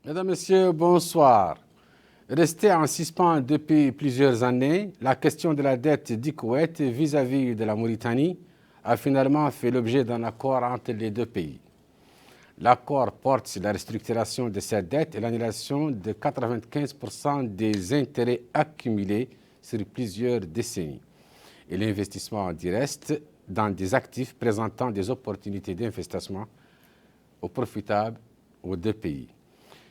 Mesdames, Messieurs, bonsoir. Restée en suspens depuis plusieurs années, la question de la dette du Koweït vis-à-vis de la Mauritanie a finalement fait l'objet d'un accord entre les deux pays. L'accord porte sur la restructuration de cette dette et l'annulation de 95% des intérêts accumulés sur plusieurs décennies et l'investissement direct dans des actifs présentant des opportunités d'investissement profitables aux deux pays.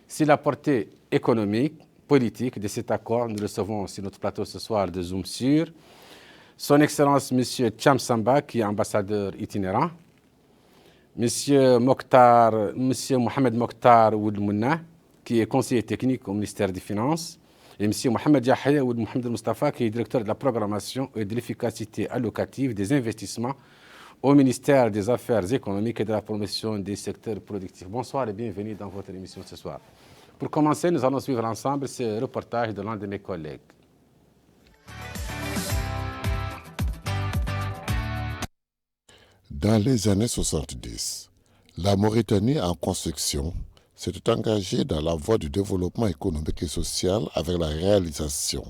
Si la portée économique, politique de cet accord, nous recevons sur notre plateau ce soir de Zoom sur Son Excellence M. Cham Samba, qui est ambassadeur itinérant, M. Mohamed Mokhtar Ould Mouna, qui est conseiller technique au ministère des Finances, et M. Mohamed Yahya Ould Mohamed Mustafa, qui est directeur de la programmation et de l'efficacité allocative des investissements au ministère des Affaires économiques et de la promotion des secteurs productifs. Bonsoir et bienvenue dans votre émission ce soir. Pour commencer, nous allons suivre ensemble ce reportage de l'un de mes collègues. Dans les années 70, la Mauritanie en construction s'était engagée dans la voie du développement économique et social avec la réalisation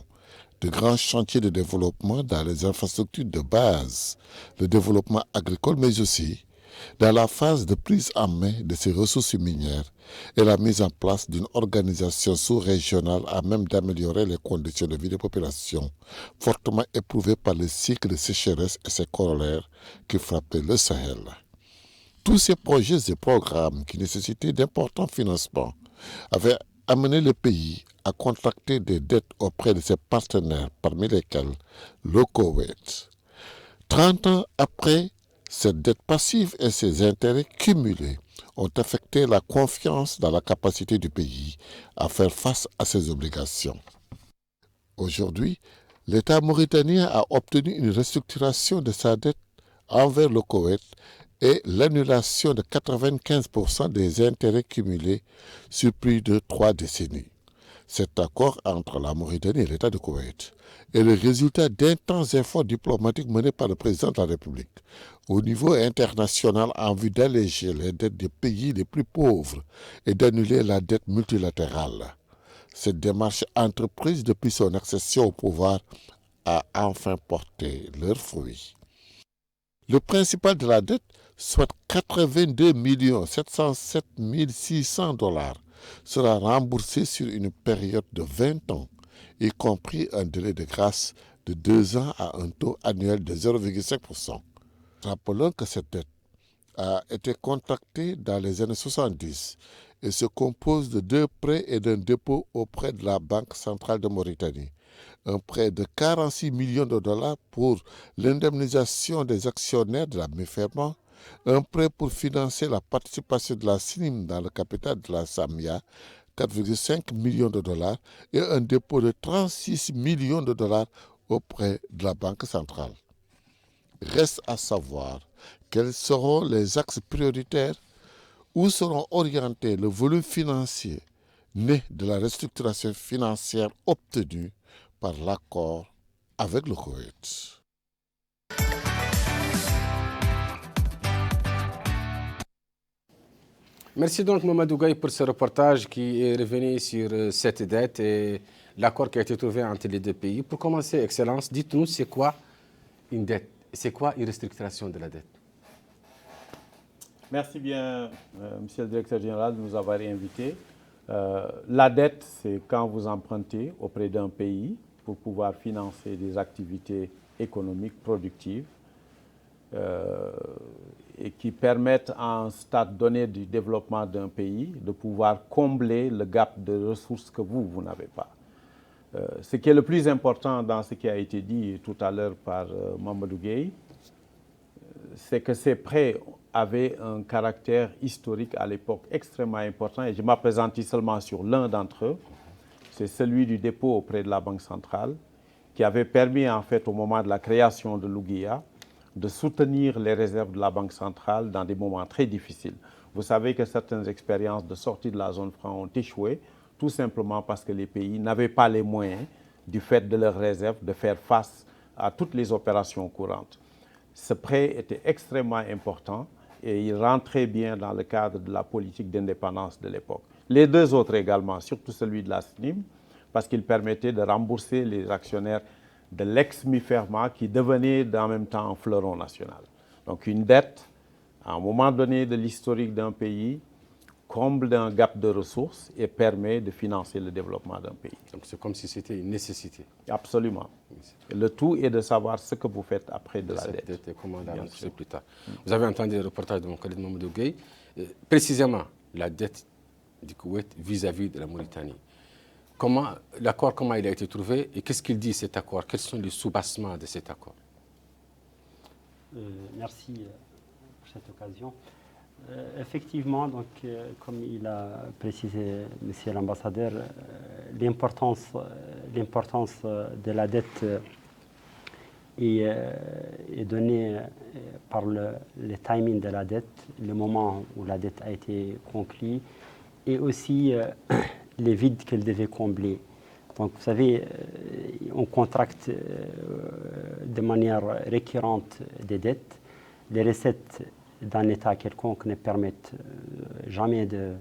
de grands chantiers de développement dans les infrastructures de base, le développement agricole, mais aussi dans la phase de prise en main de ces ressources minières et la mise en place d'une organisation sous-régionale à même d'améliorer les conditions de vie des populations fortement éprouvées par le cycle de sécheresse et ses corollaires qui frappaient le Sahel. Tous ces projets et programmes qui nécessitaient d'importants financements avaient amené le pays à contracter des dettes auprès de ses partenaires, parmi lesquels le Koweït. 30 ans après, cette dette passive et ses intérêts cumulés ont affecté la confiance dans la capacité du pays à faire face à ses obligations. Aujourd'hui, l'État mauritanien a obtenu une restructuration de sa dette envers le Koweït et l'annulation de 95% des intérêts cumulés sur plus de 3 décennies. Cet accord entre la Mauritanie et l'État du Koweït est le résultat d'intenses efforts diplomatiques menés par le président de la République au niveau international en vue d'alléger les dettes des pays les plus pauvres et d'annuler la dette multilatérale. Cette démarche entreprise depuis son accession au pouvoir a enfin porté leurs fruits. Le principal de la dette, soit 82 707 600 $, sera remboursé sur une période de 20 ans, y compris un délai de grâce de 2 ans à un taux annuel de 0,5%. Rappelons que cette dette a été contractée dans les années 70 et se compose de 2 prêts et d'un dépôt auprès de la Banque centrale de Mauritanie. Un prêt de 46 millions de dollars pour l'indemnisation des actionnaires de la MEFEMA, un prêt pour financer la participation de la SNIM dans le capital de la SAMIA, 4,5 millions de dollars, et un dépôt de 36 millions de dollars auprès de la Banque centrale. Reste à savoir quels seront les axes prioritaires, où seront orientés le volume financier né de la restructuration financière obtenue par l'accord avec le Koweït. Merci donc Mamadou Gaye pour ce reportage qui est revenu sur cette dette et l'accord qui a été trouvé entre les deux pays. Pour commencer, Excellence, dites-nous c'est quoi une dette? C'est quoi une restructuration de la dette? Merci bien, Monsieur le Directeur Général, de nous avoir invités. La dette, c'est quand vous empruntez auprès d'un pays pour pouvoir financer des activités économiques productives et qui permettent à un stade donné du développement d'un pays de pouvoir combler le gap de ressources que vous n'avez pas. Ce qui est le plus important dans ce qui a été dit tout à l'heure par Mamadou Gueye, c'est que ces prêts avaient un caractère historique à l'époque extrêmement important et je m'appesantis seulement sur l'un d'entre eux. C'est celui du dépôt auprès de la Banque centrale qui avait permis en fait au moment de la création de l'Ouguiya de soutenir les réserves de la Banque centrale dans des moments très difficiles. Vous savez que certaines expériences de sortie de la zone franc ont échoué tout simplement parce que les pays n'avaient pas les moyens du fait de leurs réserves de faire face à toutes les opérations courantes. Ce prêt était extrêmement important et il rentrait bien dans le cadre de la politique d'indépendance de l'époque. Les deux autres également, surtout celui de la SNIM, parce qu'il permettait de rembourser les actionnaires de l'ex-MIFERMA qui devenait en même temps un fleuron national. Donc une dette, à un moment donné de l'historique d'un pays, comble un gap de ressources et permet de financer le développement d'un pays. Donc c'est comme si c'était une nécessité. Absolument. Le tout est de savoir ce que vous faites après de la dette. Et comment la rembourser plus tard. Vous avez entendu le reportage de mon collègue Mamadou Gueye. Précisément, la dette du Koweït vis-à-vis de la Mauritanie. L'accord, comment il a été trouvé et qu'est-ce qu'il dit cet accord? Quels sont les soubassements de cet accord? Merci pour cette occasion. Effectivement, donc, comme il a précisé Monsieur l'ambassadeur, l'importance de la dette est donnée par le timing de la dette, le moment où la dette a été conclue, et aussi les vides qu'elle devait combler. Donc, vous savez, on contracte de manière récurrente des dettes. Les recettes d'un État quelconque ne permettent jamais de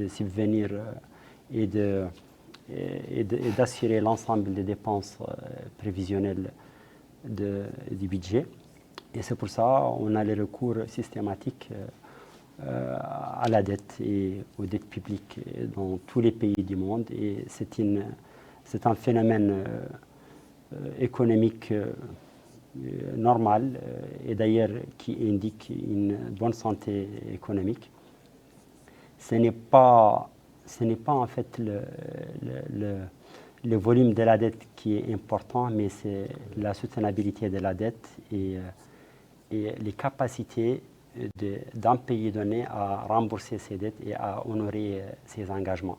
subvenir et d'assurer l'ensemble des dépenses prévisionnelles du budget. Et c'est pour ça qu'on a le recours systématique à la dette et aux dettes publiques dans tous les pays du monde. Et c'est un phénomène économique normal et d'ailleurs qui indique une bonne santé économique. Ce n'est pas en fait le volume de la dette qui est important, mais c'est la soutenabilité de la dette et les capacités d'un pays donné à rembourser ses dettes et à honorer ses engagements.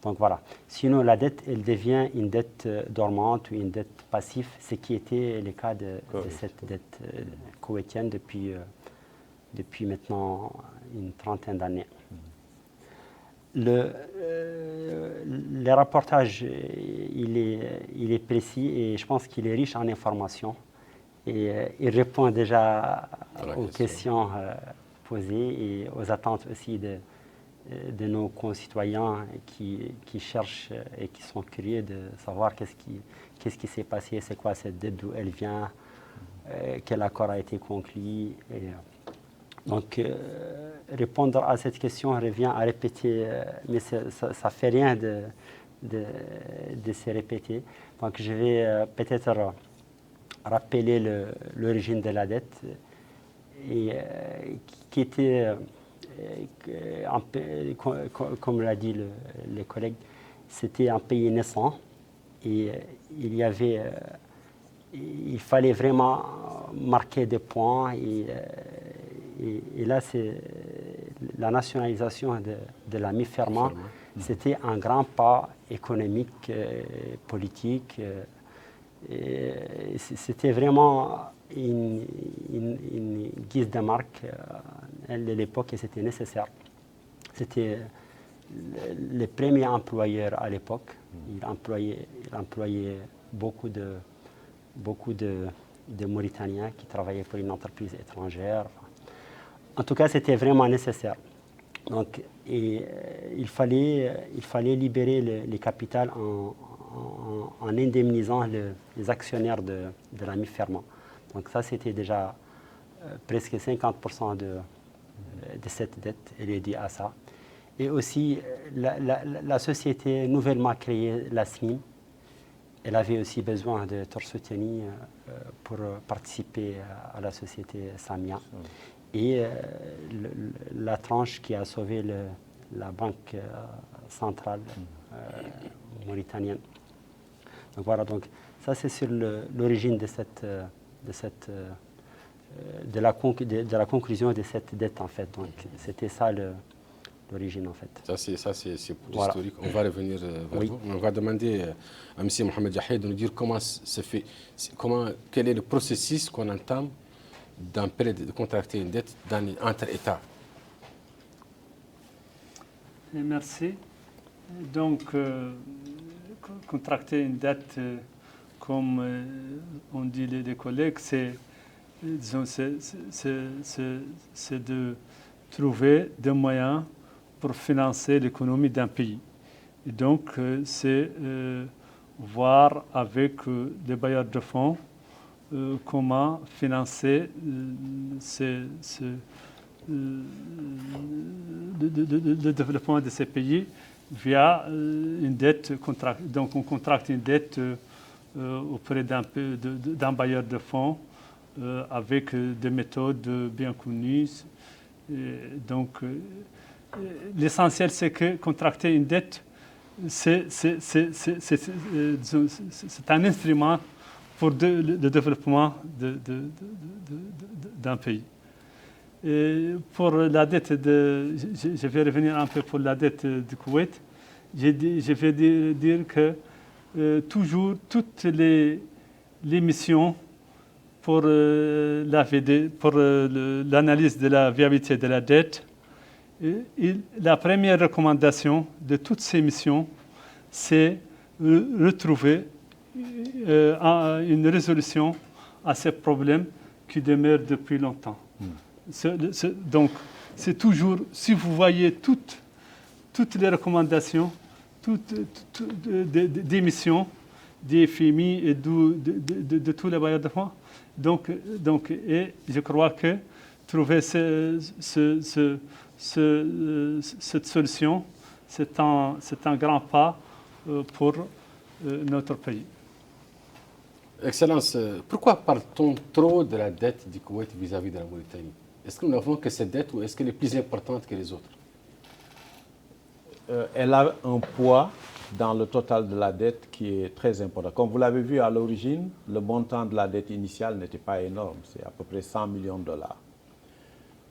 Donc voilà. Sinon, la dette, elle devient une dette dormante ou une dette passive, ce qui était le cas de cette dette koweïtienne depuis maintenant une trentaine d'années. Le rapportage, il est précis et je pense qu'il est riche en informations. Et il répond déjà aux questions posées et aux attentes aussi de nos concitoyens qui cherchent et qui sont curieux de savoir qu'est-ce qui s'est passé, c'est quoi cette dette, d'où elle vient, quel accord a été conclu. Donc, répondre à cette question revient à répéter, mais ça ne fait rien de se répéter. Donc, je vais peut-être rappeler l'origine de la dette, et, qui était, comme l'a dit les collègues, c'était un pays naissant et il fallait vraiment marquer des points et là, c'est la nationalisation de la MIFERMA. C'était un grand pas économique, politique. C'était vraiment une guise de marque de l'époque et c'était nécessaire. C'était le premier employeur à l'époque. Il employait beaucoup de Mauritaniens qui travaillaient pour une entreprise étrangère. En tout cas, c'était vraiment nécessaire. Donc, il fallait libérer les capitales en indemnisant les actionnaires de la MIFERMA. Donc ça, c'était déjà presque 50% de cette dette liée à ça. Et aussi, la société nouvellement créée, la SNIM, elle avait aussi besoin d'être soutenue pour participer à la société Samia. Et la tranche qui a sauvé la banque centrale mauritanienne. Donc voilà, donc ça c'est sur l'origine de la conclusion de cette dette en fait. Donc c'était ça l'origine en fait. Ça c'est pour l'historique. On va revenir vers vous. On va demander à M. Mohamed Yahya de nous dire comment se fait, quel est le processus qu'on entame de contracter une dette entre États. Merci. Donc, contracter une dette, comme on dit les collègues, c'est de trouver des moyens pour financer l'économie d'un pays. Et donc, c'est voir avec les bailleurs de fonds comment financer le développement de ces pays via une dette. Donc, on contracte une dette auprès d'un bailleur de fonds avec des méthodes bien connues. Donc, l'essentiel, c'est que contracter une dette, c'est un instrument pour le développement d'un pays. Et pour la dette je vais revenir un peu pour la dette du Koweït. Je vais dire que toujours toutes les missions pour l'analyse de la viabilité de la dette, la première recommandation de toutes ces missions, c'est retrouver une résolution à ces problèmes qui demeurent depuis longtemps. Donc, c'est toujours, si vous voyez toutes les recommandations, des missions, des FMI et de tous les bailleurs de fonds, et je crois que trouver cette solution, c'est un grand pas pour notre pays. Excellence, pourquoi parle-t-on trop de la dette du Koweït vis-à-vis de la Mauritanie? Est-ce que nous n'avons que cette dette ou est-ce qu'elle est plus importante que les autres? Elle a un poids dans le total de la dette qui est très important. Comme vous l'avez vu à l'origine, le montant de la dette initiale n'était pas énorme, c'est à peu près 100 millions de dollars.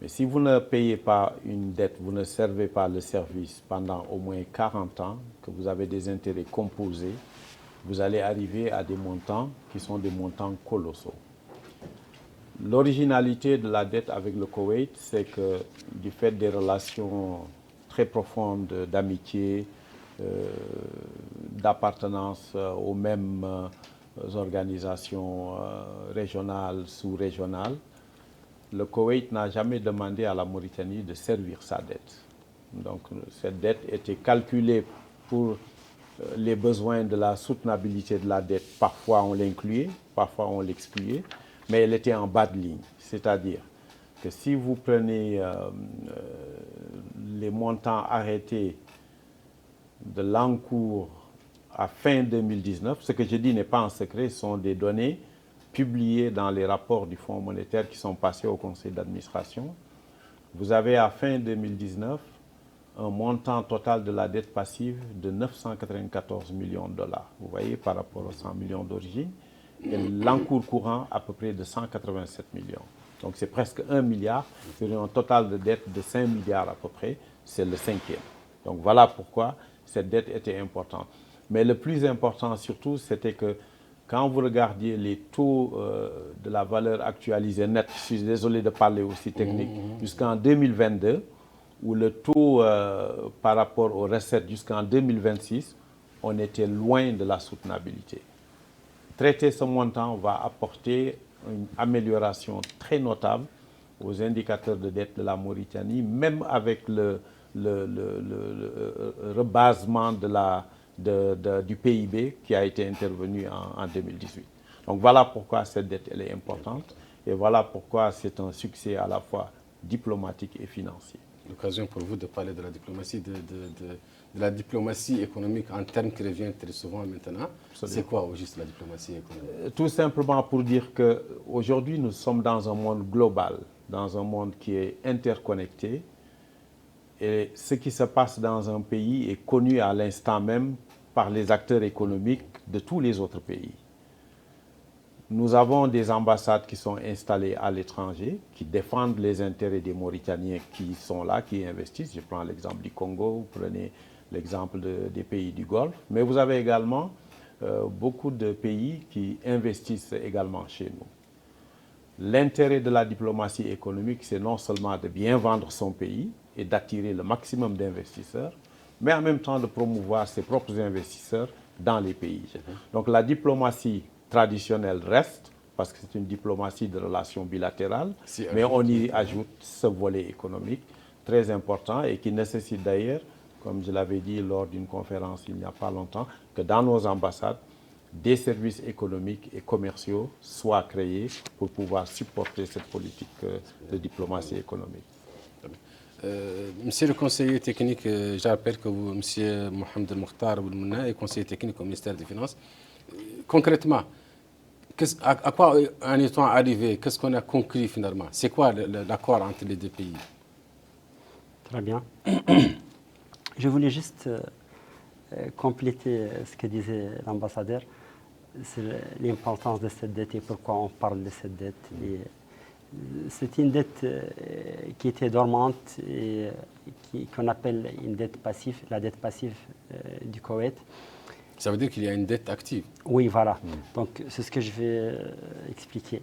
Mais si vous ne payez pas une dette, vous ne servez pas le service pendant au moins 40 ans, que vous avez des intérêts composés, vous allez arriver à des montants qui sont des montants colossaux. L'originalité de la dette avec le Koweït, c'est que du fait des relations très profondes d'amitié, d'appartenance aux mêmes organisations régionales, sous-régionales, le Koweït n'a jamais demandé à la Mauritanie de servir sa dette. Donc cette dette était calculée pour les besoins de la soutenabilité de la dette. Parfois on l'incluait, parfois on l'excluait, mais elle était en bas de ligne. C'est-à-dire que si vous prenez les montants arrêtés de l'encours à fin 2019, ce que je dis n'est pas un secret, ce sont des données publiées dans les rapports du Fonds monétaire qui sont passés au conseil d'administration. Vous avez à fin 2019 un montant total de la dette passive de 994 millions de dollars. Vous voyez, par rapport aux 100 millions d'origine, et l'encours courant à peu près de 187 millions. Donc c'est presque 1 milliard sur un total de dette de 5 milliards à peu près, c'est le 5e. Donc voilà pourquoi cette dette était importante. Mais le plus important surtout, c'était que quand vous regardiez les taux de la valeur actualisée nette, je suis désolé de parler aussi technique, jusqu'en 2022, où le taux par rapport aux recettes jusqu'en 2026, on était loin de la soutenabilité. Traiter ce montant va apporter une amélioration très notable aux indicateurs de dette de la Mauritanie, même avec le rebasement du PIB qui a été intervenu en 2018. Donc voilà pourquoi cette dette elle est importante et voilà pourquoi c'est un succès à la fois diplomatique et financier. L'occasion pour vous de parler de la diplomatie, de la diplomatie économique, un terme qui revient très souvent maintenant. C'est quoi au juste la diplomatie économique? Tout simplement pour dire qu'aujourd'hui nous sommes dans un monde global, dans un monde qui est interconnecté. Et ce qui se passe dans un pays est connu à l'instant même par les acteurs économiques de tous les autres pays. Nous avons des ambassades qui sont installées à l'étranger, qui défendent les intérêts des Mauritaniens qui sont là, qui investissent. Je prends l'exemple du Congo, vous prenez l'exemple des pays du Golfe. Mais vous avez également beaucoup de pays qui investissent également chez nous. L'intérêt de la diplomatie économique, c'est non seulement de bien vendre son pays et d'attirer le maximum d'investisseurs, mais en même temps de promouvoir ses propres investisseurs dans les pays. Donc la diplomatie traditionnelle reste, parce que c'est une diplomatie de relations bilatérales, mais on y ajoute ce volet économique. très important et qui nécessite d'ailleurs, comme je l'avais dit lors d'une conférence il n'y a pas longtemps, que dans nos ambassades, des services économiques et commerciaux soient créés pour pouvoir supporter cette politique de diplomatie économique. Monsieur le conseiller technique, j'appelle que vous, Monsieur Mohamed El-Mokhtar Boulmouna, est conseiller technique au ministère des Finances. Concrètement, à quoi en est-on arrivé? Qu'est-ce qu'on a conclu finalement? C'est quoi l'accord entre les deux pays? Très bien. Je voulais juste compléter ce que disait l'ambassadeur. C'est l'importance de cette dette et pourquoi on parle de cette dette. C'est une dette qui était dormante et qu'on appelle une dette passive, la dette passive du Koweït. Ça veut dire qu'il y a une dette active. Oui, voilà. Donc, c'est ce que je vais expliquer.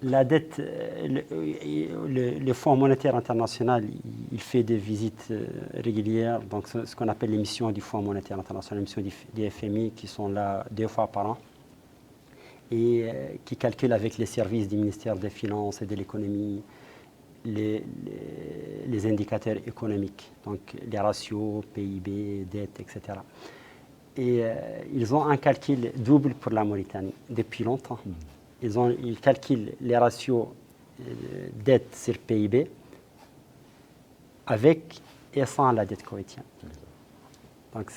La dette, le Fonds monétaire international, il fait des visites régulières, donc ce qu'on appelle les missions du Fonds monétaire international, les missions du FMI qui sont là 2 fois par an et qui calculent avec les services du ministère des Finances et de l'économie les indicateurs économiques, donc les ratios, PIB, dette, etc. Et ils ont un calcul double pour la Mauritanie depuis longtemps. Ils calculent les ratios dette sur PIB avec et sans la dette koweïtienne. Donc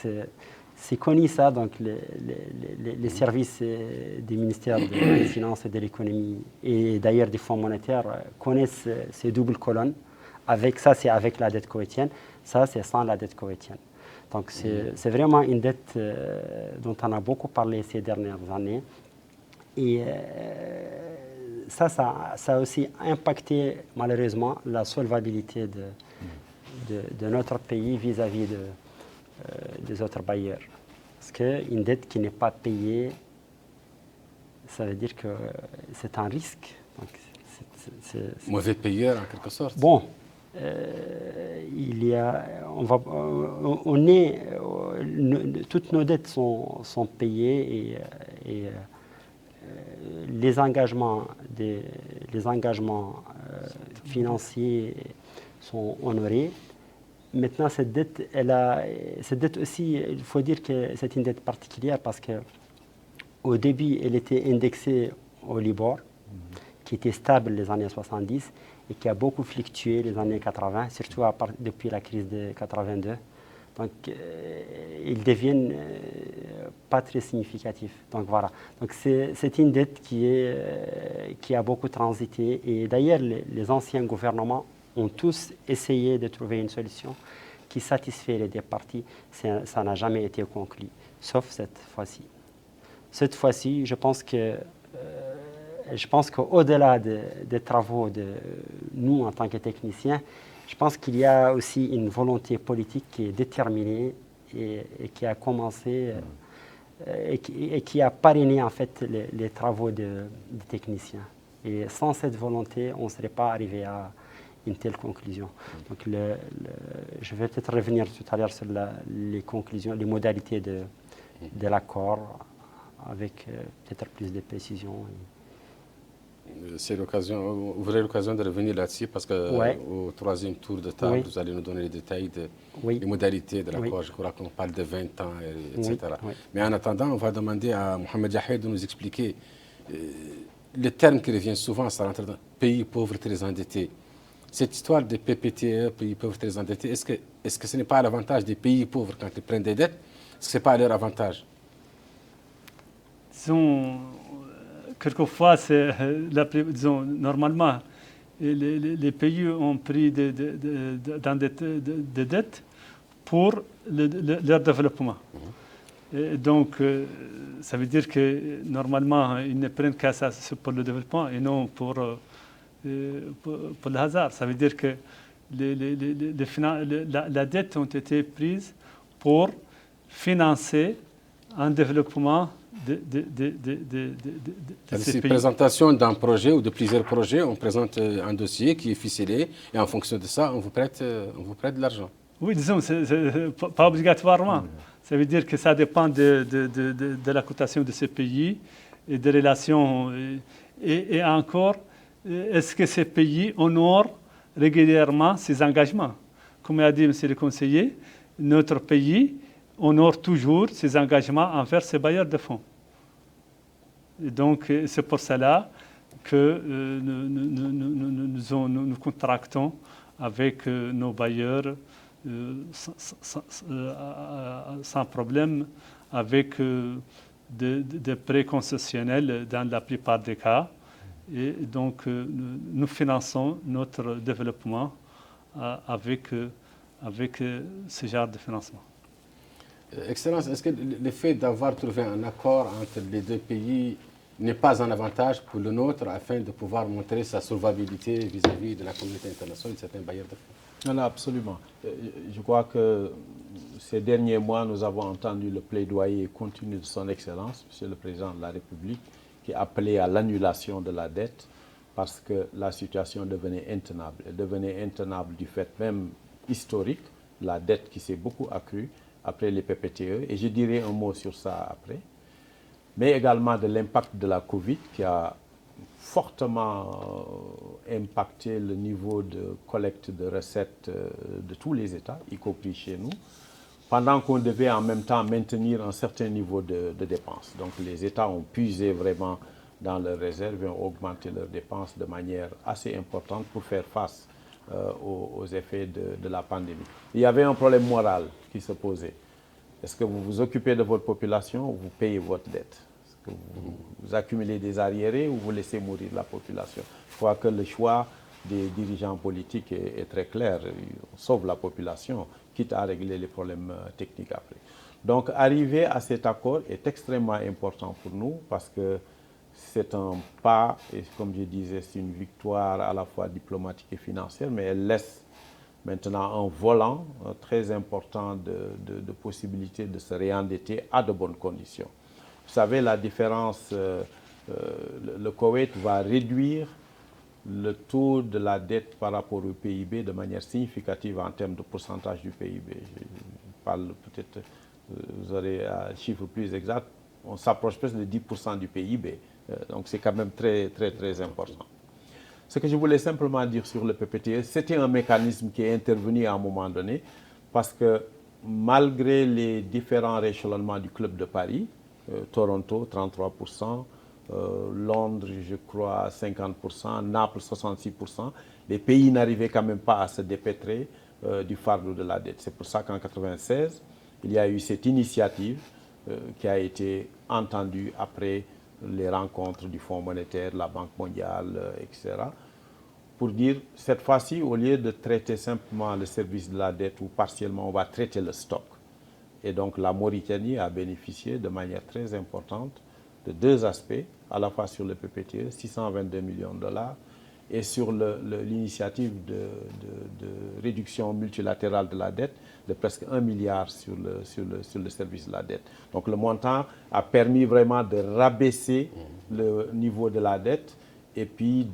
c'est connu ça, donc les services des ministères des Finances et de l'économie et d'ailleurs des fonds monétaires connaissent ces doubles colonnes. Avec ça, c'est avec la dette koweïtienne, ça c'est sans la dette koweïtienne. Donc c'est vraiment une dette dont on a beaucoup parlé ces dernières années. Et ça a aussi impacté malheureusement la solvabilité de notre pays vis-à-vis des autres bailleurs. Parce qu'une dette qui n'est pas payée, ça veut dire que c'est un risque. Donc, c'est mauvais payeur en quelque sorte. Bon, toutes nos dettes sont payées et les engagements financiers sont honorés. Maintenant, cette dette aussi, il faut dire que c'est une dette particulière parce qu'au début, elle était indexée au Libor, qui était stable les années 70 et qui a beaucoup fluctué les années 80, surtout depuis la crise de 82. Donc, ils deviennent pas très significatifs. Donc, voilà. Donc, c'est une dette qui a beaucoup transité. Et d'ailleurs, les anciens gouvernements ont tous essayé de trouver une solution qui satisfait les deux parties. Ça n'a jamais été conclu, sauf cette fois-ci. Cette fois-ci, je pense qu'au-delà des travaux de nous en tant que techniciens, je pense qu'il y a aussi une volonté politique qui est déterminée et qui a commencé et qui a parrainé en fait les travaux des techniciens. Et sans cette volonté, on ne serait pas arrivé à une telle conclusion. Donc je vais peut-être revenir tout à l'heure sur les conclusions, les modalités de l'accord avec peut-être plus de précision. C'est l'occasion, vous aurez l'occasion de revenir là-dessus parce qu'au troisième tour de table, vous allez nous donner les détails des modalités de l'accord. Je crois qu'on parle de 20 ans, etc. Mais en attendant, on va demander à Mohamed Yahya de nous expliquer le terme qui revient souvent, ça rentre dans pays pauvres très endettés. Cette histoire de PPTE, pays pauvres très endettés, est-ce que ce n'est pas à l'avantage des pays pauvres quand ils prennent des dettes? Est-ce que ce n'est pas à leur avantage? Quelquefois, disons, normalement, les pays ont pris des dettes pour leur développement. Et donc, ça veut dire que normalement, ils ne prennent qu'à ça pour le développement et non pour le hasard. Ça veut dire que la dette ont été prise pour financer un développement c'est présentation d'un projet ou de plusieurs projets, on présente un dossier qui est ficelé et en fonction de ça, on vous prête de l'argent. Oui, disons, pas obligatoirement. Ça veut dire que ça dépend de la cotation de ces pays et des relations. Et encore, est-ce que ces pays honorent régulièrement ses engagements. Comme a dit M. le conseiller, notre pays honore toujours ses engagements envers ses bailleurs de fonds. Et donc, c'est pour cela que nous contractons avec nos bailleurs sans problème, avec des prêts concessionnels dans la plupart des cas. Et donc, nous finançons notre développement avec ce genre de financement. Excellence, est-ce que le fait d'avoir trouvé un accord entre les deux pays n'est pas un avantage pour le nôtre afin de pouvoir montrer sa solvabilité vis-à-vis de la communauté internationale et de certains bailleurs de fonds? Non, absolument. Je crois que ces derniers mois, nous avons entendu le plaidoyer continu de son Excellence, Monsieur le Président de la République, qui appelait à l'annulation de la dette parce que la situation devenait intenable. Elle devenait intenable du fait même historique, la dette qui s'est beaucoup accrue après les PPTE, et je dirai un mot sur ça après, mais également de l'impact de la Covid qui a fortement impacté le niveau de collecte de recettes de tous les États, y compris chez nous, pendant qu'on devait en même temps maintenir un certain niveau de dépenses. Donc les États ont puisé vraiment dans leurs réserves et ont augmenté leurs dépenses de manière assez importante pour faire face aux effets de la pandémie. Il y avait un problème moral qui se posait. Est-ce que vous vous occupez de votre population ou vous payez votre dette? Est-ce que vous accumulez des arriérés ou vous laissez mourir la population? Je crois que le choix des dirigeants politiques est très clair. On sauve la population, quitte à régler les problèmes techniques après. Donc, arriver à cet accord est extrêmement important pour nous parce que c'est un pas, et comme je disais, c'est une victoire à la fois diplomatique et financière, mais elle laisse maintenant un volant très important de possibilités de se réendetter à de bonnes conditions. Vous savez, la différence, le Koweït va réduire le taux de la dette par rapport au PIB de manière significative en termes de pourcentage du PIB. Je parle peut-être, vous aurez un chiffre plus exact, on s'approche presque de 10% du PIB. Donc c'est quand même très, très, très important. Ce que je voulais simplement dire sur le PPTE, c'était un mécanisme qui est intervenu à un moment donné parce que malgré les différents rééchelonnements du Club de Paris, Toronto 33%, Londres je crois 50%, Naples 66%, les pays n'arrivaient quand même pas à se dépêtrer du fardeau de la dette. C'est pour ça qu'en 1996, il y a eu cette initiative qui a été entendue après les rencontres du Fonds monétaire, la Banque mondiale, etc. Pour dire, cette fois-ci, au lieu de traiter simplement le service de la dette ou partiellement, on va traiter le stock. Et donc la Mauritanie a bénéficié de manière très importante de deux aspects, à la fois sur le PPTE, 622 millions de dollars, et sur l'initiative de réduction multilatérale de la dette de presque 1 milliard sur le service de la dette. Donc le montant a permis vraiment de rabaisser le niveau de la dette et puis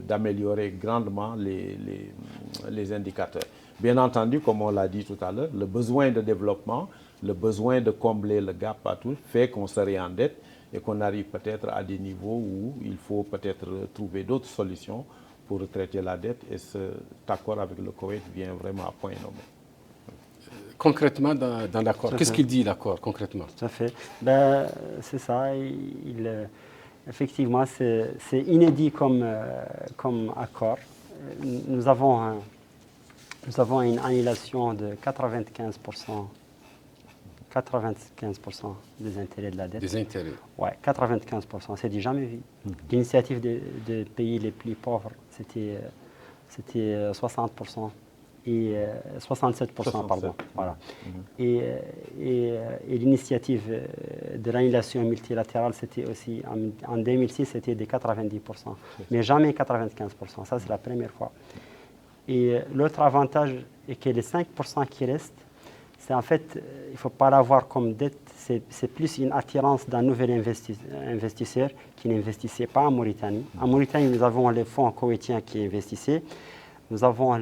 d'améliorer grandement les indicateurs. Bien entendu, comme on l'a dit tout à l'heure, le besoin de développement, le besoin de combler le gap à tout fait qu'on se réendette et qu'on arrive peut-être à des niveaux où il faut peut-être trouver d'autres solutions pour traiter la dette. Et cet accord avec le Koweït vient vraiment à point nommé. Concrètement, dans l'accord, qu'est-ce qu'il dit l'accord concrètement? Tout à fait. Ben, c'est ça. Effectivement, c'est inédit comme accord. Nous avons une annulation de 95% des intérêts de la dette. Des intérêts. Oui, 95%, c'est du jamais vu. L'initiative des pays les plus pauvres, c'était 60% et 67%, pardon. Voilà. Et l'initiative de l'annulation multilatérale, c'était aussi, en 2006, c'était de 90%, mais jamais 95%. Ça, c'est la première fois. Et l'autre avantage est que les 5% qui restent, c'est en fait, il ne faut pas l'avoir comme dette, c'est plus une attirance d'un nouvel investisseur qui n'investissait pas en Mauritanie. En Mauritanie, nous avons les fonds koweïtiens qui investissaient. Nous avons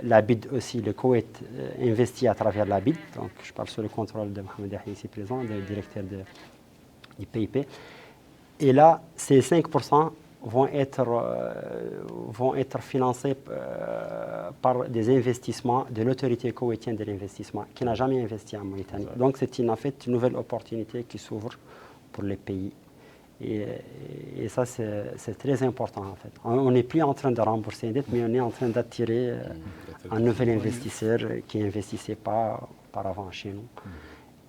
la BID aussi, le Koweït investit à travers la BID. Donc, je parle sous le contrôle de Mohamed Yahya ici présent, le directeur du PIP. Et là, ces 5% vont être financés par des investissements de l'autorité koweïtienne de l'investissement, qui n'a jamais investi en Mauritanie. Donc c'est en fait une nouvelle opportunité qui s'ouvre pour les pays. Et ça, c'est très important en fait. On n'est plus en train de rembourser une dette, mais on est en train d'attirer un nouvel investisseur qui n'investissait pas auparavant chez nous.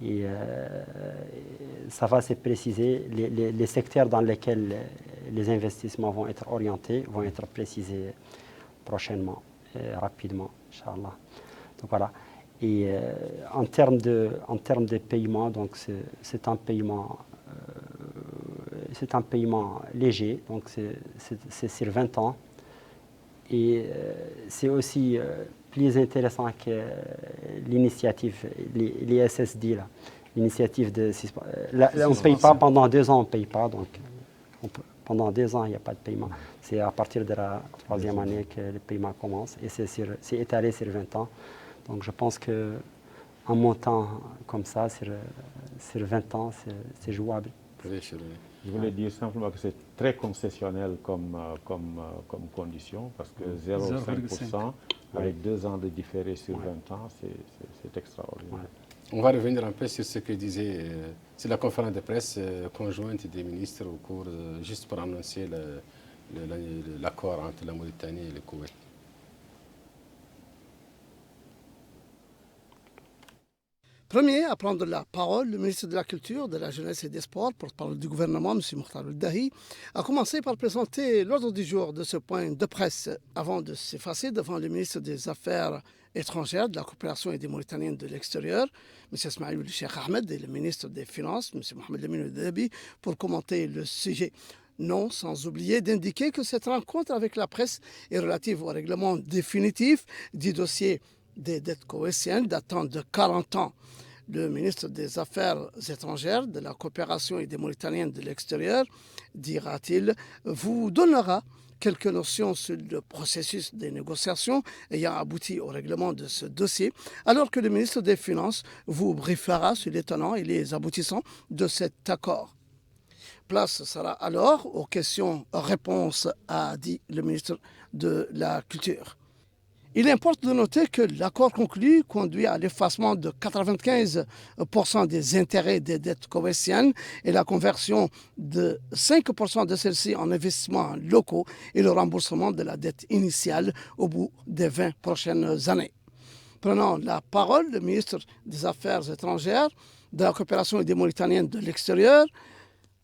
Et ça va se préciser. Les secteurs dans lesquels les investissements vont être orientés vont être précisés prochainement, rapidement, Inch'Allah. Donc voilà. Et en termes de paiement, donc c'est un paiement léger, donc c'est sur 20 ans. Et c'est aussi plus intéressant que l'initiative, les SSD, là. L'initiative de... on ne paye pas pendant 2 ans, on ne paye pas. Donc pendant 2 ans, il n'y a pas de paiement. C'est à partir de la 3e année que le paiement commence. Et c'est étalé sur 20 ans. Donc je pense qu'un montant comme ça, sur 20 ans, c'est jouable. Je voulais dire simplement que c'est très concessionnel comme condition, parce que 0,5% avec 2 ans de différé sur 20 ans, c'est extraordinaire. Ouais. On va revenir un peu sur ce que disait, c'est la conférence de presse conjointe des ministres au cours, juste pour annoncer l'accord entre la Mauritanie et le Koweït. Premier à prendre la parole, le ministre de la Culture, de la Jeunesse et des Sports, porte-parole du gouvernement, M. Mokhtar Ould-Dahi, a commencé par présenter l'ordre du jour de ce point de presse avant de s'effacer devant le ministre des Affaires étrangères, de la coopération et des Mauritaniens de l'extérieur, M. Ismaïl Cheikh Ahmed, et le ministre des Finances, M. Mohamed Lamine Ould-Dahi, pour commenter le sujet. Non, sans oublier d'indiquer que cette rencontre avec la presse est relative au règlement définitif du dossier des dettes koweïtiennes datant de 40 ans. Le ministre des Affaires étrangères, de la coopération et des Mauritaniens de l'extérieur, dira-t-il, vous donnera quelques notions sur le processus des négociations ayant abouti au règlement de ce dossier, alors que le ministre des Finances vous briefera sur les tenants et les aboutissants de cet accord. Place sera alors aux questions-réponses, a dit le ministre de la Culture. Il importe de noter que l'accord conclu conduit à l'effacement de 95% des intérêts des dettes koweïtiennes et la conversion de 5% de celles-ci en investissements locaux et le remboursement de la dette initiale au bout des 20 prochaines années. Prenant la parole, le ministre des Affaires étrangères, de la coopération et des Mauritaniens de l'extérieur,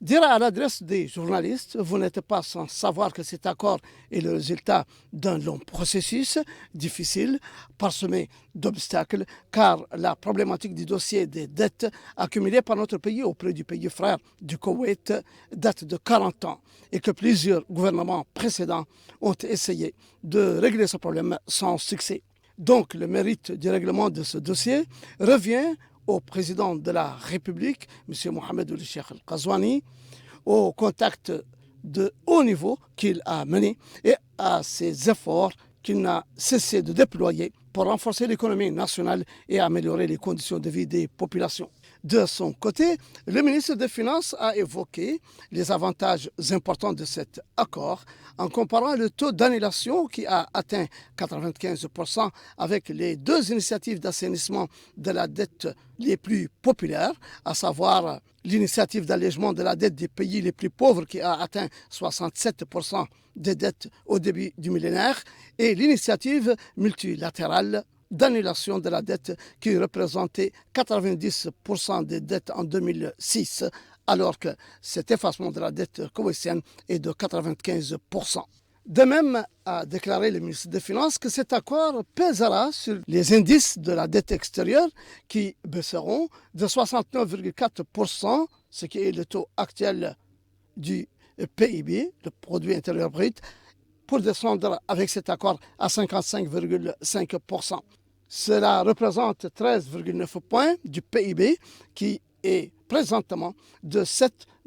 dira à l'adresse des journalistes, vous n'êtes pas sans savoir que cet accord est le résultat d'un long processus difficile, parsemé d'obstacles, car la problématique du dossier des dettes accumulées par notre pays auprès du pays frère du Koweït date de 40 ans et que plusieurs gouvernements précédents ont essayé de régler ce problème sans succès. Donc le mérite du règlement de ce dossier revient au président de la République, M. Mohamed Ould Cheikh Al-Qazouani, au contact de haut niveau qu'il a mené et à ses efforts qu'il n'a cessé de déployer pour renforcer l'économie nationale et améliorer les conditions de vie des populations. De son côté, le ministre des Finances a évoqué les avantages importants de cet accord en comparant le taux d'annulation qui a atteint 95% avec les 2 initiatives d'assainissement de la dette les plus populaires, à savoir l'initiative d'allègement de la dette des pays les plus pauvres qui a atteint 67% des dettes au début du millénaire et l'initiative multilatérale d'annulation de la dette qui représentait 90% des dettes en 2006, alors que cet effacement de la dette koweïtienne est de 95%. De même, a déclaré le ministre des Finances que cet accord pèsera sur les indices de la dette extérieure qui baisseront de 69,4%, ce qui est le taux actuel du PIB, le produit intérieur brut, pour descendre avec cet accord à 55,5%. Cela représente 13,9 points du PIB qui est présentement de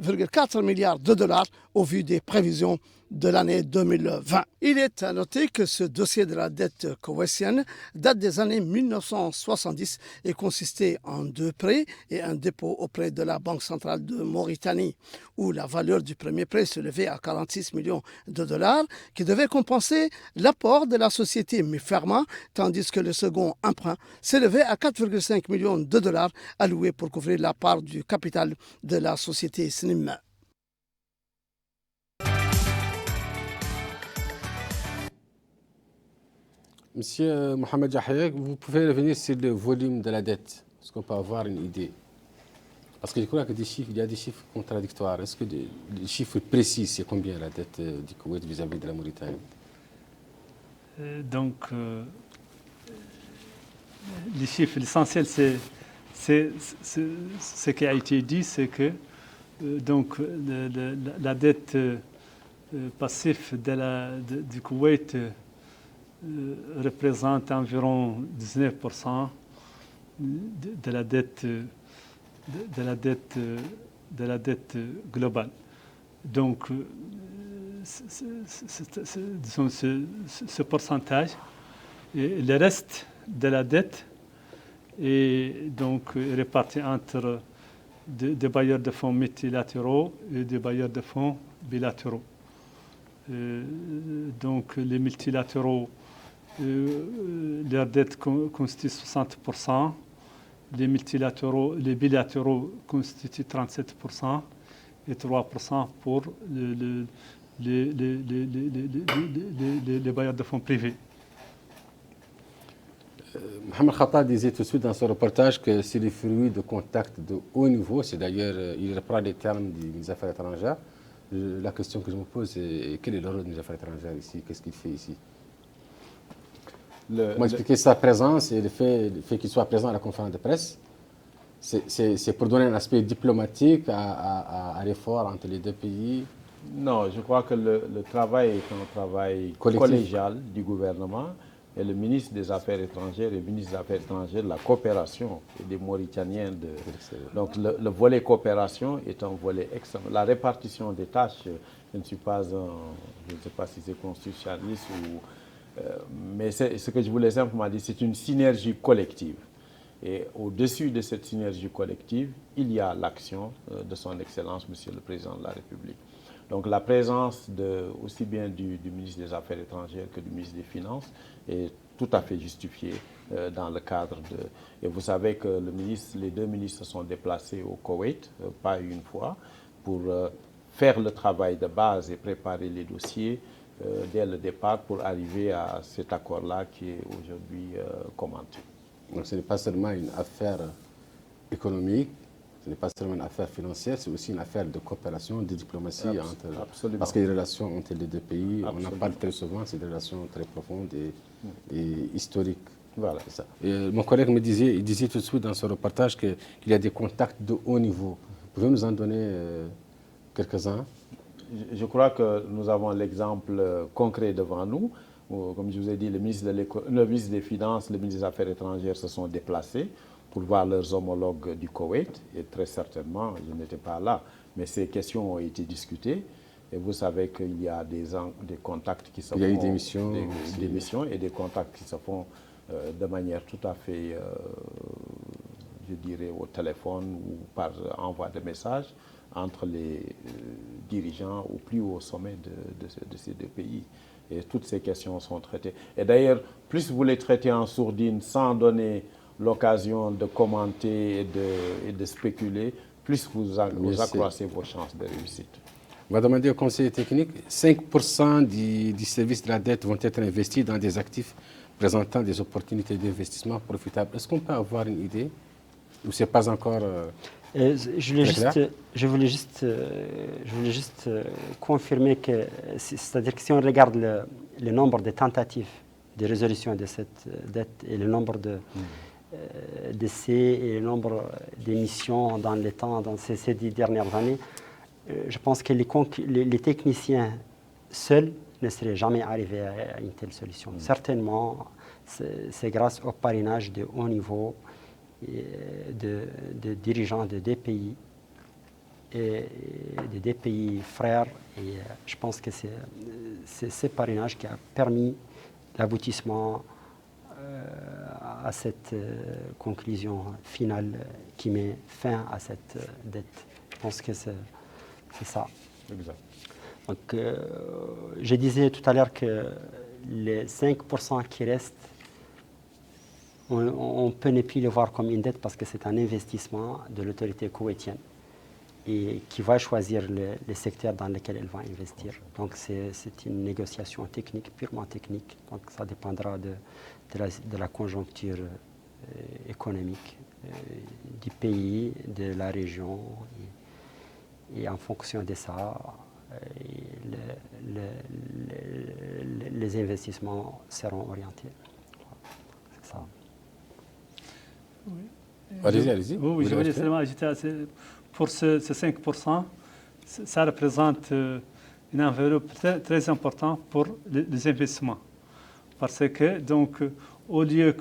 1,4 milliard de dollars au vu des prévisions de l'année 2020. Il est à noter que ce dossier de la dette koweïtienne date des années 1970 et consistait en 2 prêts et un dépôt auprès de la Banque centrale de Mauritanie, où la valeur du premier prêt s'élevait à 46 millions de dollars, qui devait compenser l'apport de la société Miferma, tandis que le second emprunt s'élevait à 4,5 millions de dollars alloués pour couvrir la part du capital de la société SNIM. Monsieur Mohamed Jahia, vous pouvez revenir sur le volume de la dette. Est-ce qu'on peut avoir une idée? Parce que je crois que il y a des chiffres contradictoires. Est-ce que les chiffres précis, c'est combien la dette du Koweït vis-à-vis de la Mauritanie? Les chiffres, l'essentiel, c'est ce qui a été dit, c'est que la dette passive du Koweït représente environ 19% de la dette globale. Donc, ce pourcentage, et le reste de la dette est donc réparti entre des bailleurs de fonds multilatéraux et des bailleurs de fonds bilatéraux. Donc, les multilatéraux, leur dette constitue 60%, les bilatéraux constituent 37% et 3% pour les bailleurs de fonds privés. Mohamed Khattab disait tout de suite dans ce reportage que c'est le fruit de contacts de haut niveau. C'est d'ailleurs, il reprend les termes des affaires étrangères. La question que je me pose, c'est quel est le rôle des affaires étrangères ici? Qu'est-ce qu'il fait ici? Moi, expliquer sa présence et le fait qu'il soit présent à la conférence de presse, c'est pour donner un aspect diplomatique à l'effort entre les deux pays. Non, je crois que le travail est un travail collégial du gouvernement. Et le ministre des Affaires étrangères et le ministre des Affaires étrangères, la coopération et des Mauritaniens. Donc le volet coopération est un volet extrêmement. La répartition des tâches, je ne suis pas je ne sais pas si c'est constitutionnaliste mais ce que je voulais simplement dire, c'est une synergie collective. Et au-dessus de cette synergie collective, il y a l'action de son Excellence, Monsieur le Président de la République. Donc la présence aussi bien du ministre des Affaires étrangères que du ministre des Finances est tout à fait justifiée dans le cadre de... Et vous savez que les deux ministres se sont déplacés au Koweït, pas une fois, pour faire le travail de base et préparer les dossiers dès le départ pour arriver à cet accord-là qui est aujourd'hui commenté. Donc ce n'est pas seulement une affaire économique, ce n'est pas seulement une affaire financière, c'est aussi une affaire de coopération, de diplomatie. Absolument. Parce que les relations entre les deux pays, on en parle très souvent, c'est des relations très profondes et historiques. Voilà. Ça. Et mon collègue me disait, il disait tout de suite dans ce reportage qu'il y a des contacts de haut niveau. Pouvez-vous nous en donner quelques-uns? Je crois que nous avons l'exemple concret devant nous. Comme je vous ai dit, le ministre des Finances, le ministre des Affaires étrangères se sont déplacés pour voir leurs homologues du Koweït. Et très certainement, je n'étais pas là, mais ces questions ont été discutées. Et vous savez qu'il y a des contacts qui se font... Il y a eu des missions. Des missions et des contacts qui se font de manière tout à fait, je dirais, au téléphone ou par envoi de messages entre les dirigeants au plus haut sommet de ces deux pays. Et toutes ces questions sont traitées. Et d'ailleurs, plus vous les traitez en sourdine sans donner l'occasion de commenter et de spéculer, plus vous accroissez vos chances de réussite. On va demander au conseiller technique, 5% du service de la dette vont être investis dans des actifs présentant des opportunités d'investissement profitables. Est-ce qu'on peut avoir une idée? Ou ce n'est pas encore... je voulais juste confirmer que, c'est-à-dire que si on regarde le nombre de tentatives de résolution de cette dette et le nombre de d'essais et le nombre d'émissions dans les temps, dans ces 10 dernières années, je pense que les techniciens seuls ne seraient jamais arrivés à une telle solution. Certainement, c'est grâce au parrainage de haut niveau de dirigeants de deux pays des deux pays frères. Et je pense que c'est ce parrainage qui a permis l'aboutissement à cette conclusion finale qui met fin à cette dette. Je pense que c'est ça. Exact. Donc, je disais tout à l'heure que les 5% qui restent, on peut ne plus le voir comme une dette parce que c'est un investissement de l'autorité koweïtienne et qui va choisir les secteurs dans lesquels elle va investir. Donc c'est une négociation technique, purement technique. Donc ça dépendra de la conjoncture économique du pays, de la région. Et en fonction de ça, les investissements seront orientés. C'est ça. Oui. Allez-y. Oui, je voulais seulement ajouter pour ce 5%, ça représente une enveloppe très importante pour les investissements. Parce que, donc, au lieu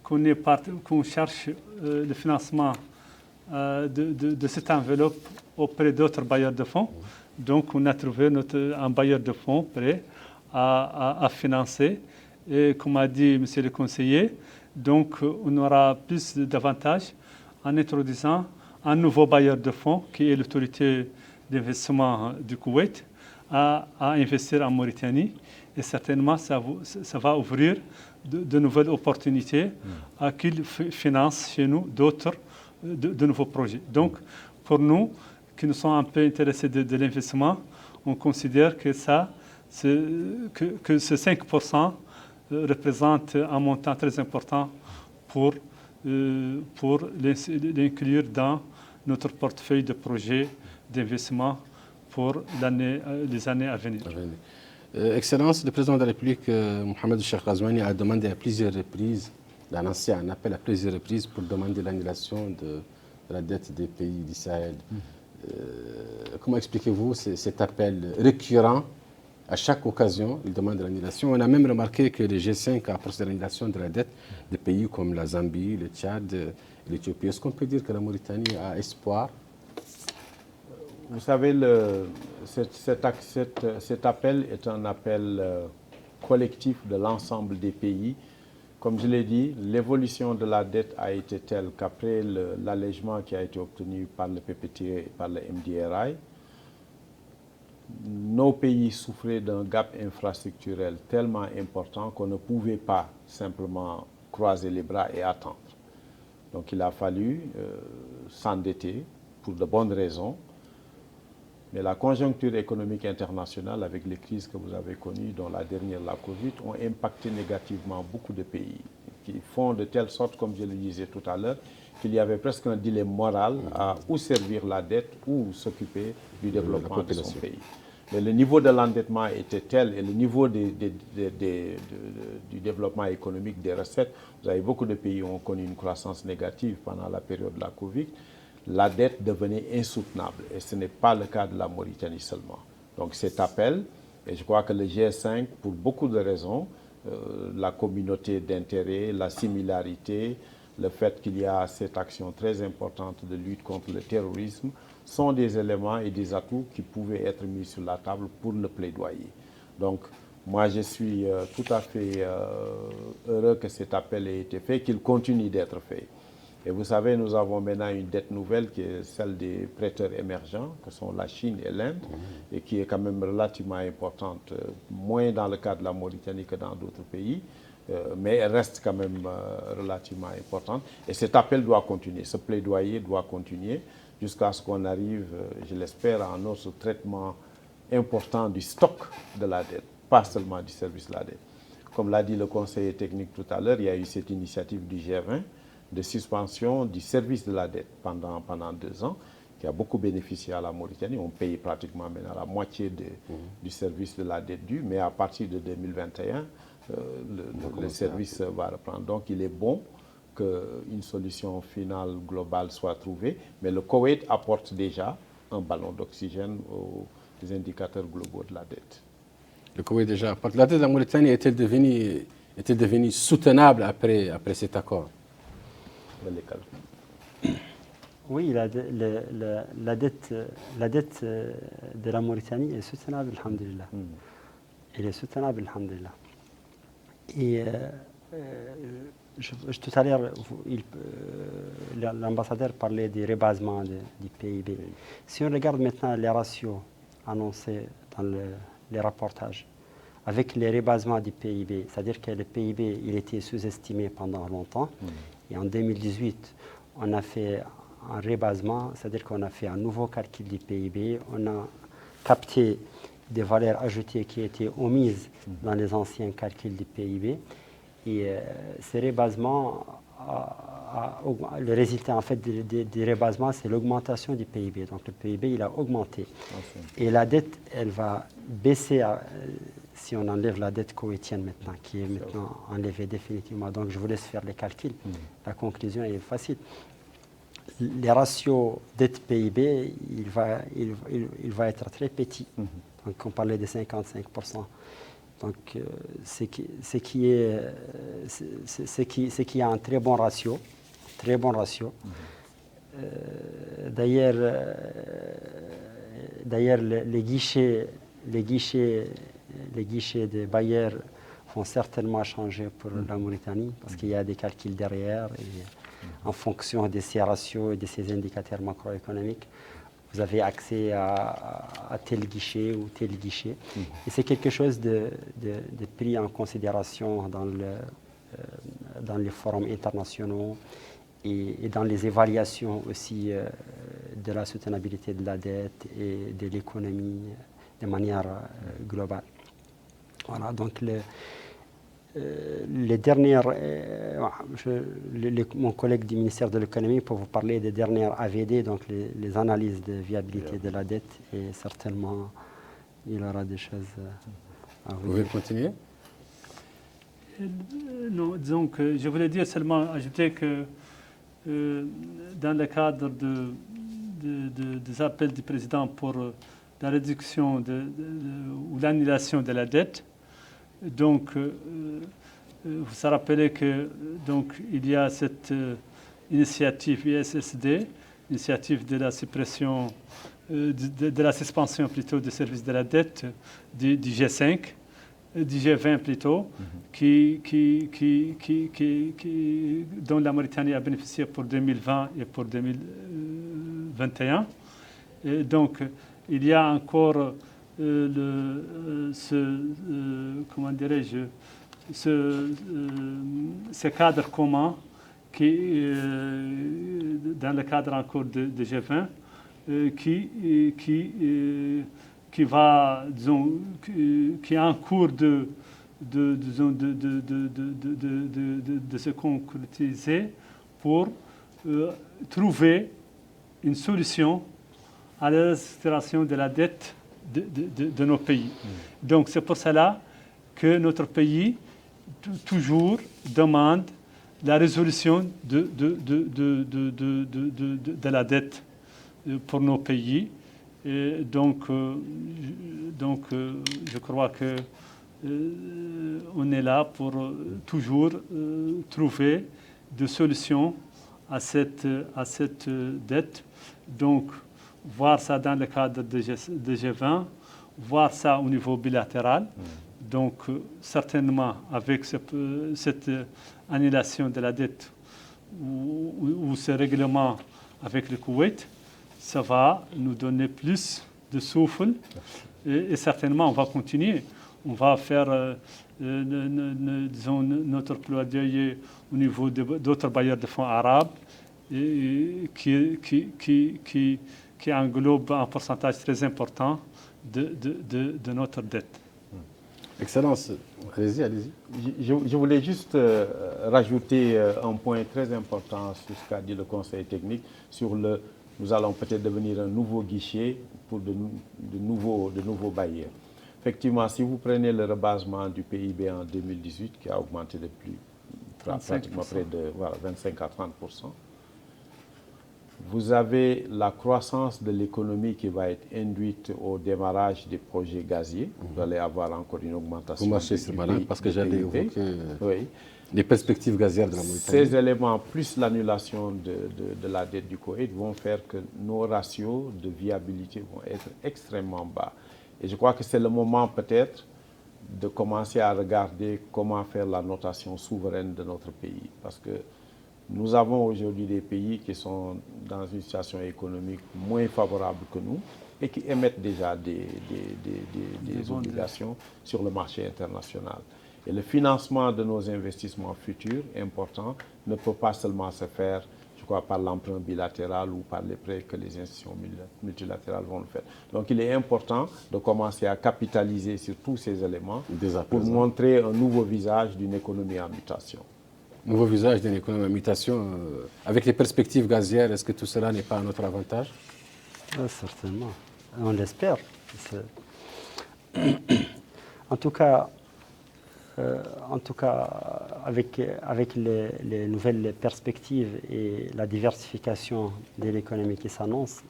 qu'on cherche le financement de cette enveloppe auprès d'autres bailleurs de fonds, donc on a trouvé un bailleur de fonds prêt à financer. Et comme a dit monsieur le conseiller, donc on aura plus d'avantages en introduisant un nouveau bailleur de fonds qui est l'autorité d'investissement du Koweït à investir en Mauritanie. Et certainement, ça va ouvrir de nouvelles opportunités à qu'ils financent chez nous d'autres, de nouveaux projets. Donc, pour nous, qui nous sommes un peu intéressés de l'investissement, on considère que ce 5% représente un montant très important pour l'inclure dans notre portefeuille de projets d'investissement pour les années à venir. Excellence, le président de la République, Mohamed Cheikh Ghazouani, a demandé à plusieurs reprises, il a lancé un appel à plusieurs reprises pour demander l'annulation de la dette des pays du Sahel. Comment expliquez-vous cet appel récurrent? À chaque occasion, il demande l'annulation. On a même remarqué que le G5 a procédé à l'annulation de la dette des pays comme la Zambie, le Tchad, l'Éthiopie. Est-ce qu'on peut dire que la Mauritanie a espoir? Vous savez, cet appel est un appel collectif de l'ensemble des pays. Comme je l'ai dit, l'évolution de la dette a été telle qu'après l'allègement qui a été obtenu par le PPT et par le MDRI, nos pays souffraient d'un gap infrastructurel tellement important qu'on ne pouvait pas simplement croiser les bras et attendre. Donc il a fallu s'endetter pour de bonnes raisons. Mais la conjoncture économique internationale, avec les crises que vous avez connues, dont la dernière, la Covid, ont impacté négativement beaucoup de pays, qui font de telle sorte, comme je le disais tout à l'heure, qu'il y avait presque un dilemme moral à ou servir la dette ou s'occuper du développement de son pays. Mais le niveau de l'endettement était tel et le niveau du développement économique des recettes, vous avez beaucoup de pays qui ont connu une croissance négative pendant la période de la Covid, la dette devenait insoutenable. Et ce n'est pas le cas de la Mauritanie seulement. Donc cet appel, et je crois que le G5, pour beaucoup de raisons, la communauté d'intérêt, la similarité, le fait qu'il y a cette action très importante de lutte contre le terrorisme, sont des éléments et des atouts qui pouvaient être mis sur la table pour le plaidoyer. Donc, moi, je suis tout à fait heureux que cet appel ait été fait, qu'il continue d'être fait. Et vous savez, nous avons maintenant une dette nouvelle qui est celle des prêteurs émergents, que sont la Chine et l'Inde, et qui est quand même relativement importante, moins dans le cas de la Mauritanie que dans d'autres pays, mais elle reste quand même relativement importante. Et cet appel doit continuer, ce plaidoyer doit continuer jusqu'à ce qu'on arrive, je l'espère, à un autre traitement important du stock de la dette, pas seulement du service de la dette. Comme l'a dit le conseiller technique tout à l'heure, il y a eu cette initiative du G20 de suspension du service de la dette pendant 2 ans, qui a beaucoup bénéficié à la Mauritanie. On paye pratiquement maintenant la moitié du service de la dette due, mais à partir de 2021, le service va reprendre. Donc il est bon qu'une solution finale globale soit trouvée, mais le Koweït apporte déjà un ballon d'oxygène aux indicateurs globaux de la dette. Le Koweït déjà apporte. La dette de la Mauritanie est-elle devenue soutenable après cet accord? Oui, la dette de la Mauritanie est soutenable, alhamdulillah. Elle est soutenable, alhamdulillah. Et tout à l'heure, l'ambassadeur parlait du rebasement du PIB. Si on regarde maintenant les ratios annoncés dans les rapportages, avec les rebasements du PIB, c'est-à-dire que le PIB il était sous-estimé pendant longtemps, et en 2018, on a fait un rebasement, c'est-à-dire qu'on a fait un nouveau calcul du PIB, on a capté des valeurs ajoutées qui étaient omises dans les anciens calculs du PIB. Et ces rebasements, le résultat en fait des rebasements, c'est l'augmentation du PIB. Donc le PIB, il a augmenté. Et la dette, elle va baisser si on enlève la dette koweïtienne maintenant, qui est maintenant enlevée définitivement. Donc je vous laisse faire les calculs. La conclusion est facile. Les ratios dette-PIB, il va être très petit. Donc on parlait de 55%. Donc c'est qui a un très bon ratio. D'ailleurs, les guichets des bailleurs vont certainement changer pour la Mauritanie parce qu'il y a des calculs derrière et en fonction de ces ratios et de ces indicateurs macroéconomiques, vous avez accès à tel guichet ou tel guichet. Et c'est quelque chose de pris en considération dans les forums internationaux et dans les évaluations aussi de la soutenabilité de la dette et de l'économie de manière globale. Voilà, donc les dernières, mon collègue du ministère de l'économie peut vous parler des dernières AVD, donc les analyses de viabilité de la dette, et certainement il aura des choses à vous dire. Vous pouvez continuer? Non, disons que je voulais dire seulement, ajouter que dans le cadre des appels du président pour la réduction ou l'annulation de la dette, donc, vous vous rappelez que donc il y a cette initiative ISSD, initiative de la suppression, de la suspension plutôt du service de la dette du G5, du G20 plutôt, dont la Mauritanie a bénéficié pour 2020 et pour 2021. Et donc, il y a encore comment dirais-je, ce cadre commun qui, dans le cadre encore de G20, qui va, disons, qui est en cours de se concrétiser pour trouver une solution à la restructuration de la dette de nos pays. Donc c'est pour cela que notre pays toujours demande la résolution de la dette pour nos pays. Et donc je crois que on est là pour toujours trouver des solutions à cette dette. Donc voir ça dans le cadre de G20, voir ça au niveau bilatéral. Donc, certainement, avec cette annulation de la dette ou ce règlement avec le Koweït, ça va nous donner plus de souffle et certainement, on va continuer. On va faire disons, notre plaidoyer au niveau d'autres bailleurs de fonds arabes qui englobe un pourcentage très important de notre dette. Excellence, allez-y. Je voulais juste rajouter un point très important sur ce qu'a dit le Conseil technique, sur nous allons peut-être devenir un nouveau guichet pour de nouveaux bailleurs. Effectivement, si vous prenez le rebasement du PIB en 2018, qui a augmenté de pratiquement près de 25 à 30%, vous avez la croissance de l'économie qui va être induite au démarrage des projets gaziers. Vous allez avoir encore une augmentation. Vous marchez sur malin parce que j'allais évoquer. Oui. Les perspectives gazières de la Mauritanie. Ces éléments, plus l'annulation de la dette du Koweït, vont faire que nos ratios de viabilité vont être extrêmement bas. Et je crois que c'est le moment peut-être de commencer à regarder comment faire la notation souveraine de notre pays. Parce que nous avons aujourd'hui des pays qui sont dans une situation économique moins favorable que nous et qui émettent déjà des obligations sur le marché international. Et le financement de nos investissements futurs importants ne peut pas seulement se faire, je crois, par l'emprunt bilatéral ou par les prêts que les institutions multilatérales vont le faire. Donc il est important de commencer à capitaliser sur tous ces éléments pour montrer un nouveau visage d'une économie en mutation. Nouveau visage d'une économie en mutation. Avec les perspectives gazières, est-ce que tout cela n'est pas à notre avantage? Certainement. On l'espère. En tout cas, avec les nouvelles perspectives et la diversification de l'économie qui s'annonce,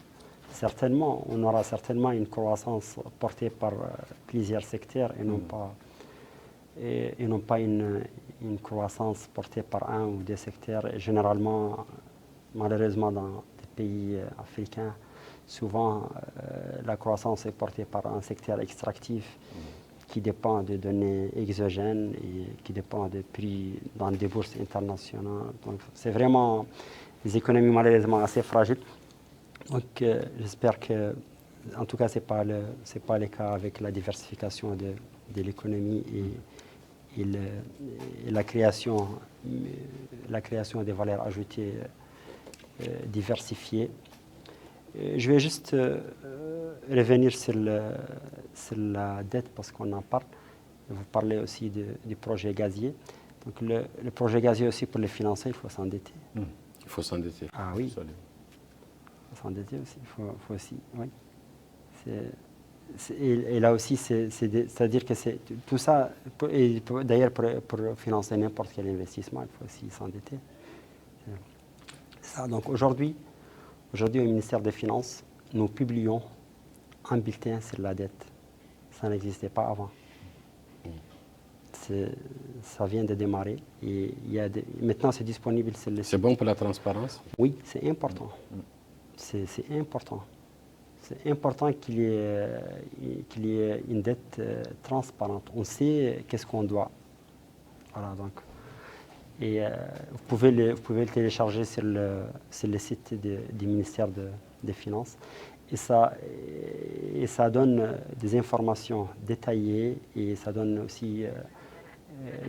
certainement, on aura certainement une croissance portée par plusieurs secteurs et non pas une croissance portée par un ou deux secteurs. Et généralement, malheureusement, dans des pays africains, souvent la croissance est portée par un secteur extractif qui dépend de données exogènes et qui dépend des prix dans des bourses internationales. Donc, c'est vraiment des économies malheureusement assez fragiles. Donc, j'espère que, en tout cas, ce n'est pas le cas avec la diversification de l'économie et la création des valeurs ajoutées diversifiées. Je vais juste revenir sur la dette parce qu'on en parle. Vous parlez aussi du projet gazier. Donc le projet gazier aussi, pour le financer, il faut s'endetter. Il faut s'endetter. Ah oui. Il faut s'endetter aussi. Il faut aussi, oui. Et là aussi, c'est-à-dire que c'est tout ça, d'ailleurs pour financer n'importe quel investissement, il faut aussi s'endetter. Ça, donc aujourd'hui, au ministère des Finances, nous publions un bulletin sur la dette. Ça n'existait pas avant. Ça vient de démarrer. Et maintenant, c'est disponible sur le site. C'est bon pour la transparence? Oui, c'est important. C'est important. C'est important qu'il y ait une dette transparente. On sait qu'est-ce qu'on doit. Voilà, donc. Et vous pouvez le télécharger sur le site du ministère des Finances. Et ça donne des informations détaillées et ça donne aussi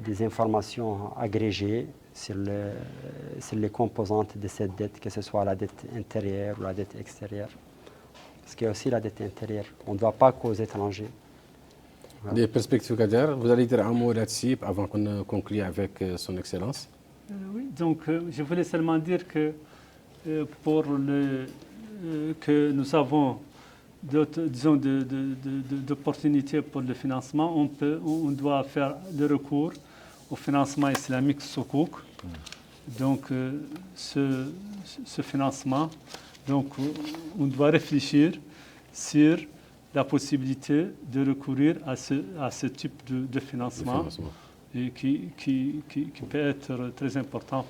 des informations agrégées sur les composantes de cette dette, que ce soit la dette intérieure ou la dette extérieure. Parce qu'il y a aussi la dette intérieure. On ne doit pas qu'aux étrangers. Voilà. Les perspectives gazières, vous allez dire un mot là-dessus avant qu'on conclue avec son Excellence. Oui, donc je voulais seulement dire que que nous avons d'opportunités pour le financement, on doit faire le recours au financement islamique Soukouk. Donc ce financement, donc on doit réfléchir sur la possibilité de recourir à ce type de financement. Et qui peut être très important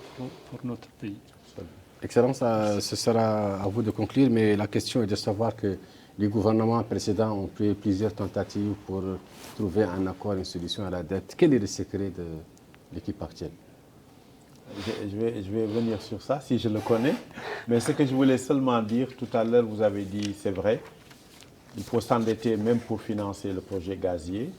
pour notre pays. Excellence, ce sera à vous de conclure, mais la question est de savoir que les gouvernements précédents ont pris plusieurs tentatives pour trouver un accord, une solution à la dette. Quel est le secret de l'équipe actuelle? Je vais venir sur ça, si je le connais. Mais ce que je voulais seulement dire, tout à l'heure, vous avez dit, c'est vrai, il faut s'endetter même pour financer le projet gazier.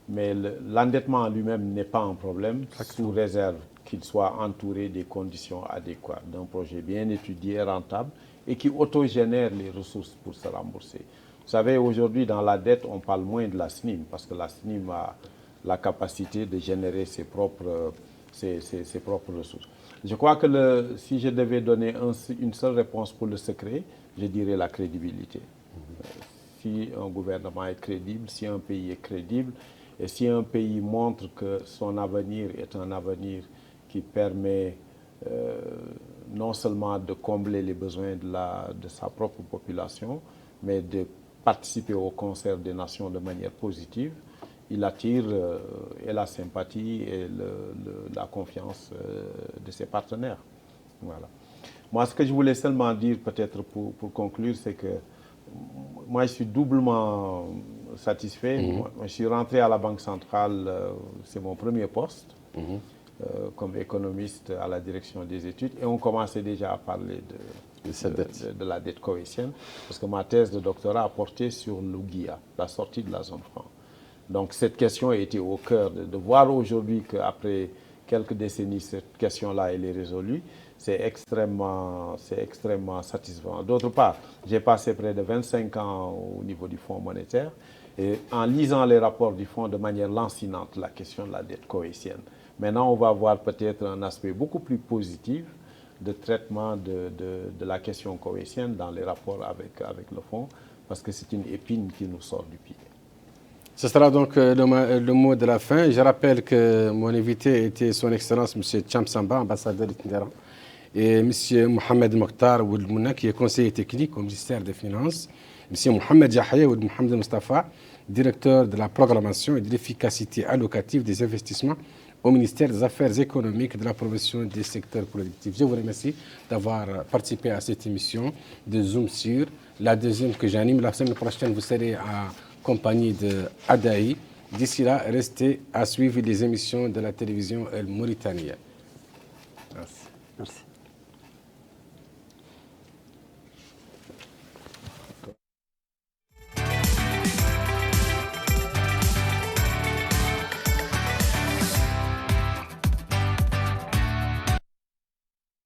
Mais l'endettement lui-même n'est pas un problème, sous réserve qu'il soit entouré des conditions adéquates d'un projet bien étudié, rentable et qui autogénère les ressources pour se rembourser. Vous savez, aujourd'hui, dans la dette, on parle moins de la SNIM parce que la SNIM a la capacité de générer ses propres ressources. Je crois que si je devais donner une seule réponse pour le secret, je dirais la crédibilité. Si un gouvernement est crédible, si un pays est crédible, et si un pays montre que son avenir est un avenir qui permet non seulement de combler les besoins de sa propre population, mais de participer au concert des nations de manière positive, il attire et la sympathie et la confiance de ses partenaires. Voilà. Moi, ce que je voulais seulement dire, peut-être pour conclure, c'est que moi, je suis doublement satisfait. Moi, je suis rentré à la Banque centrale, c'est mon premier poste, comme économiste à la direction des études, et on commençait déjà à parler de la dette koweïtienne, parce que ma thèse de doctorat a porté sur l'Ouguia, la sortie de la zone franc. Donc cette question a été au cœur de voir aujourd'hui qu'après quelques décennies, cette question-là, elle est résolue. C'est extrêmement satisfaisant. D'autre part, j'ai passé près de 25 ans au niveau du Fonds monétaire et en lisant les rapports du Fonds de manière lancinante, la question de la dette koweïtienne. Maintenant, on va voir peut-être un aspect beaucoup plus positif de traitement de la question koweïtienne dans les rapports avec le Fonds, parce que c'est une épine qui nous sort du pied. Ce sera donc le mot de la fin. Je rappelle que mon invité était son Excellence M. Cham Samba, ambassadeur itinérant, et M. Mohamed Mokhtar Ould-Mouna, qui est conseiller technique au ministère des Finances, M. Mohamed Yahya Ould-Mohamed Mustafa, directeur de la programmation et de l'efficacité allocative des investissements au ministère des Affaires économiques et de la promotion des secteurs productifs. Je vous remercie d'avoir participé à cette émission de Zoom sur la deuxième que j'anime. La semaine prochaine, vous serez en compagnie de Adaï. D'ici là, restez à suivre les émissions de la télévision El Mauritania. Merci. Merci.